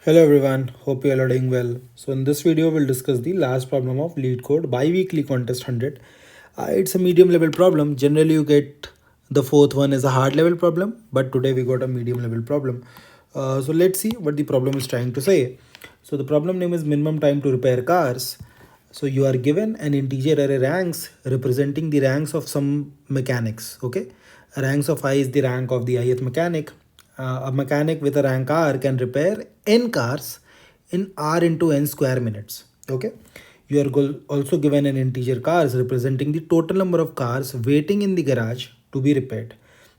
Hello everyone, hope you all are doing well. So in this video we'll discuss the last problem of Leetcode bi-weekly contest 100. It's a medium level problem. Generally you get the fourth one is a hard level problem, but today we got a medium level problem. So let's see what the problem is trying to say. So the problem name is minimum time to repair cars. So you are given an integer array ranks representing the ranks of some mechanics. Okay, ranks of I is the rank of the ith mechanic. A mechanic with a rank R can repair n cars in R into n square minutes. Okay, you are also given an integer cars representing the total number of cars waiting in the garage to be repaired.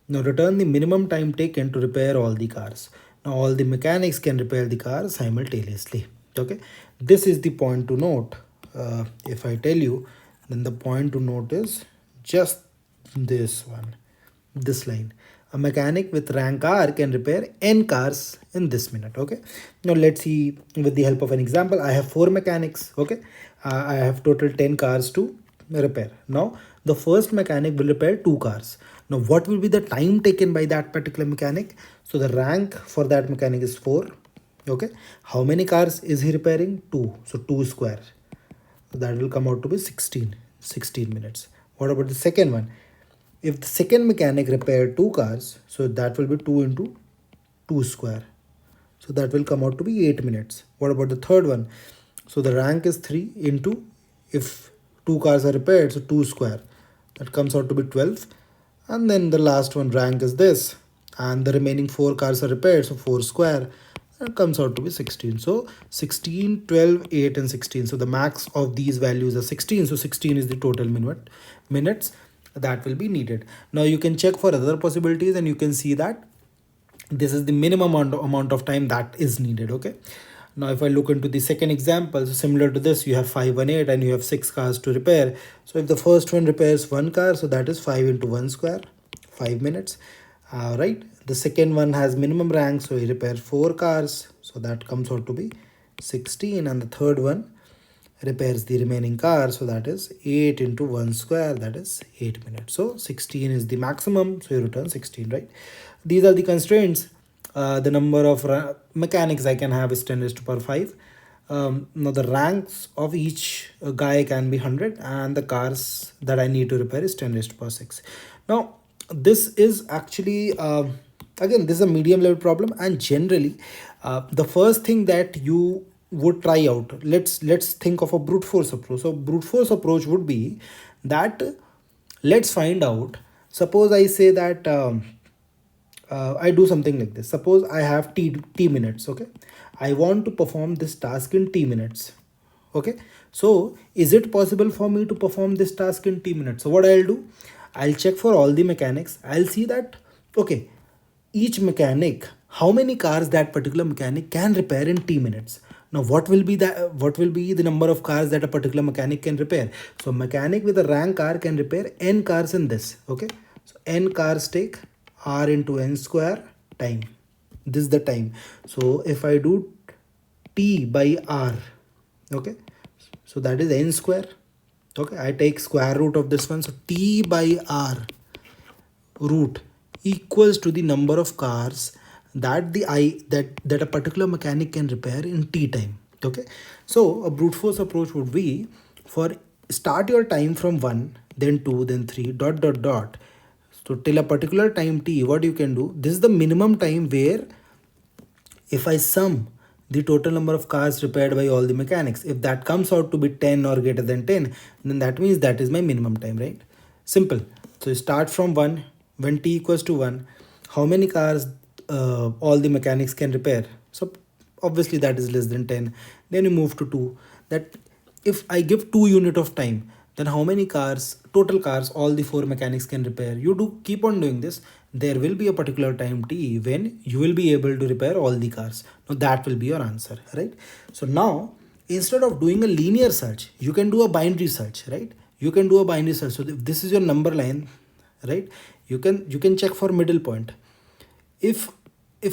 Now return the minimum time taken to repair all the cars. Now all the mechanics can repair the car simultaneously. Okay, this is the point to note. If I tell you, then the point to note is just this one, this line. A mechanic with rank R can repair n cars in this minute. Okay, now let's see with the help of an example. I have 4 mechanics. Okay, I have total 10 cars to repair. Now the first mechanic will repair 2 cars. Now what will be the time taken by that particular mechanic? So the rank for that mechanic is 4. Okay, how many cars is he repairing? 2. So 2 square, so that will come out to be 16 minutes. What about the second one? If the second mechanic repaired 2 cars, so that will be 2 into 2 square, so that will come out to be 8 minutes. What about the third one? So the rank is 3 into, if 2 cars are repaired, so 2 square, that comes out to be 12. And then the last one rank is this, and the remaining 4 cars are repaired, so 4 square, that comes out to be 16. So 16, 12, 8 and 16. So the max of these values are 16. So 16 is the total minutes that will be needed. Now you can check for other possibilities and you can see that this is the minimum amount of time that is needed. Okay, now if I look into the second example, so similar to this, you have 518 and you have 6 cars to repair. So if the first one repairs 1 car, so that is 5 into 1 square, 5 minutes. Right, the second one has minimum rank, so he repairs 4 cars, so that comes out to be 16. And the third one repairs the remaining car, so that is 8 into 1 square, that is 8 minutes. So 16 is the maximum, so you return 16. Right, these are the constraints. The number of mechanics I can have is 10 raised to power 5. Now the ranks of each guy can be 100 and the cars that I need to repair is 10 raised to power 6. Now this is actually again, this is a medium level problem, and generally the first thing that you would try out, let's think of a brute force approach. So brute force approach would be that, let's find out, suppose I say that I do something like this. Suppose I have t minutes. Okay, I want to perform this task in t minutes. Okay, so is it possible for me to perform this task in t minutes? So what I'll do, I'll check for all the mechanics. I'll see that, okay, each mechanic, how many cars that particular mechanic can repair in t minutes. Now what will be the number of cars that a particular mechanic can repair? So mechanic with a rank car can repair n cars in this. Okay, so n cars take r into n square time. This is the time. So if I do t by r, okay, so that is n square. Okay, I take square root of this one, so t by r root equals to the number of cars that that a particular mechanic can repair in t time. Okay, so a brute force approach would be, for start your time from 1, then 2, then 3, dot dot dot, so till a particular time t. What you can do, this is the minimum time where if I sum the total number of cars repaired by all the mechanics, if that comes out to be 10 or greater than 10, then that means that is my minimum time. Right, simple. So you start from 1, when t equals to 1, how many cars all the mechanics can repair? So obviously that is less than 10. Then you move to 2, that if I give 2 unit of time, then how many cars, total cars, all the 4 mechanics can repair? You do keep on doing this. There will be a particular time t when you will be able to repair all the cars. Now that will be your answer. Right, so now instead of doing a linear search, you can do a binary search. Right, you can do a binary search. So if this is your number line, right, you can check for middle point. If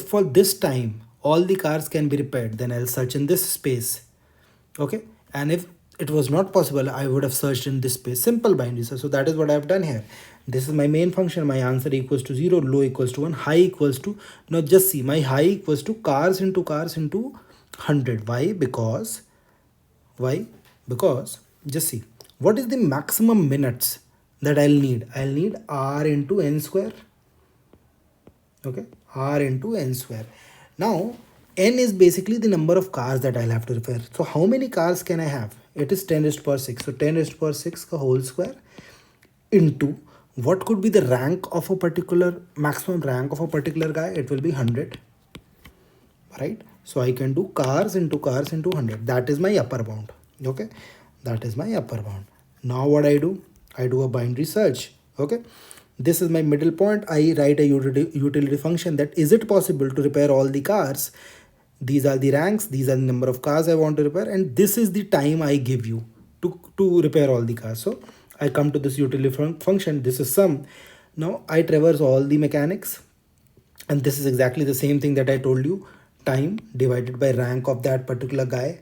for this time all the cars can be repaired, then I'll search in this space. Okay, and if it was not possible, I would have searched in this space. Simple binary search. So that is what I've done here. This is my main function. My answer equals to 0, low equals to 1, high equals to, now just see, my high equals to cars into 100. Why? Because just see, what is the maximum minutes that I'll need? I'll need r into n square. Okay, r into n square. Now n is basically the number of cars that I'll have to repair. So how many cars can I have? It is 10 raised to power 6. So 10 raised to power 6 ka whole square into what could be the rank of a particular maximum rank of a particular guy. It will be 100, right? So I can do cars into 100. That is my upper bound. Okay, that is my upper bound. Now what I do a binary search. Okay, this is my middle point. I write a utility function that is it possible to repair all the cars. These are the ranks, these are the number of cars I want to repair, and this is the time I give you to repair all the cars. So I come to this utility function. This is sum. Now I traverse all the mechanics, and this is exactly the same thing that I told you, time divided by rank of that particular guy,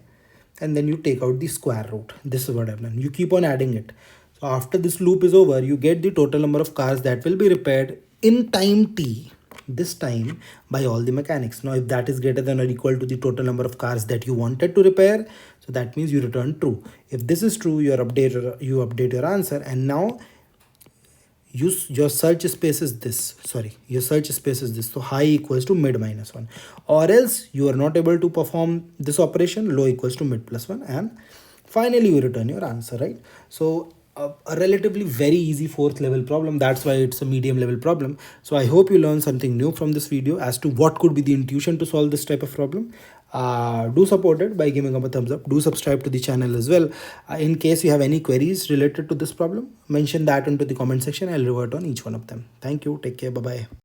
and then you take out the square root. This is what I've done. You keep on adding it. So after this loop is over, you get the total number of cars that will be repaired in time t, this time, by all the mechanics. Now if that is greater than or equal to the total number of cars that you wanted to repair, so that means you return true. If this is true, you update your answer, and now your search space is this. So high equals to mid minus 1, or else you are not able to perform this operation, low equals to mid plus 1, and finally you return your answer, right? So a relatively very easy fourth level problem. That's why it's a medium level problem. So I hope you learned something new from this video as to what could be the intuition to solve this type of problem. Do support it by giving up a thumbs up. Do subscribe to the channel as well. In case you have any queries related to this problem, mention that into the comment section. I'll revert on each one of them. Thank you. Take care. Bye bye.